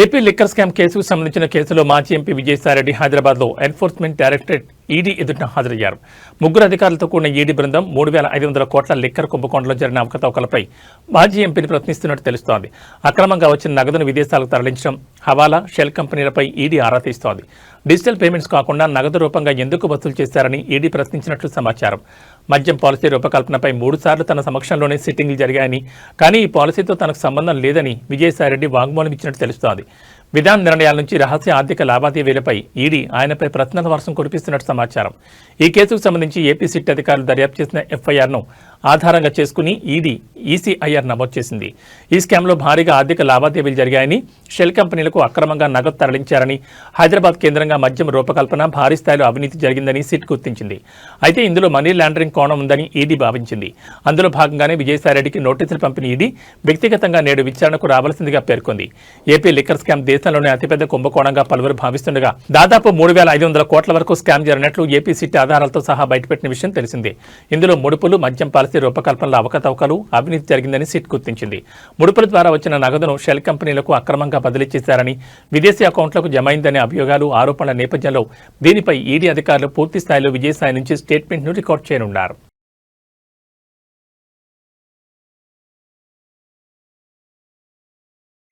AP liquor scam కేసుకు సంబంధించిన కేసులో మాజీ ఎంపీ విజయసాయిరెడ్డి హైదరాబాద్లో ఎన్ఫోర్స్మెంట్ డైరెక్టరేట్ ఈడీ ఎదుట హాజరయ్యారు. ముగ్గురు అధికారులతో కూడిన ఈడీ బృందం 3,500 కోట్ల లిక్కర్ కుంభకోణంలో జరిగిన అవకతవకలపై మాజీ ఎంపీని ప్రశ్నిస్తున్నట్టు తెలుస్తోంది. అక్రమంగా వచ్చిన నగదును విదేశాలకు తరలించడం, హవాలా, షెల్ కంపెనీలపై ఈడీ ఆరా తీస్తోంది. డిజిటల్ పేమెంట్స్ కాకుండా నగదు రూపంగా ఎందుకు వసూలు చేశారని ఈడీ ప్రశ్నించినట్లు సమాచారం. మద్యం పాలసీ రూపకల్పనపై 3 సార్లు తన సమక్షంలోనే సిట్టింగ్లు జరిగాయని, కానీ ఈ పాలసీతో తనకు సంబంధం లేదని విజయసాయిరెడ్డి వాంగ్మూలం ఇచ్చినట్టు తెలుస్తోంది. విధాన నిర్ణయాల నుంచి రహస్య ఆర్థిక లావాదేవీలపై ఈడీ ఆయనపై ప్రశ్నల వర్షం కురిపిస్తున్నట్టు సమాచారం. ఈ కేసుకు సంబంధించి ఏపీ సిట్ అధికారులు దర్యాప్తు చేసిన ఎఫ్ఐఆర్ను ఆధారంగా చేసుకుని ఈడీ ఈసీఐఆర్ నమోదు చేసింది. ఈ స్కామ్లో భారీగా ఆర్థిక లావాదేవీలు జరిగాయని, షెల్ కంపెనీలకు అక్రమంగా నగదు తరలించారని, హైదరాబాద్ కేంద్రంగా మద్యం రూపకల్పన భారీ స్థాయిలో అవినీతి జరిగిందని సిట్ గుర్తించింది. అయితే ఇందులో మనీ లాండరింగ్ కోణం ఉందని ఈడీ భావించింది. అందులో భాగంగానే విజయసాయిరెడ్డికి నోటీసులు పంపిన ఈడీ వ్యక్తిగతంగా నేడు విచారణకు రావాల్సిందిగా పేర్కొంది. ఏపీ లిక్కర్ స్కామ్ దేశంలోనే అతిపెద్ద కుంభకోణంగా పలువురు భావిస్తుండగా దాదాపు 3,500 కోట్ల వరకు స్కామ్ జరిగినట్లు ఏపీ సిట్ ఆధారాలతో సహా బయటపెట్టిన విషయం తెలిసిందే. ఇందులో ముడుపులు, మద్యం పాలసీ రూపకల్పనలో అవకతవకలు, అవినీతి జరిగిందని సిట్ గుర్తించింది. ముడుపుల ద్వారా వచ్చిన నగదును షెల్ కంపెనీలకు అక్రమంగా బదిలీ చేశారని, విదేశీ అకౌంట్లకు జమ అయిందనే అభియోగాలు, ఆరోపణల నేపథ్యంలో దీనిపై ఈడీ అధికారులు పూర్తి స్థాయిలో విజయసాయి నుంచి స్టేట్మెంట్ను రికార్డు చేయనున్నారు.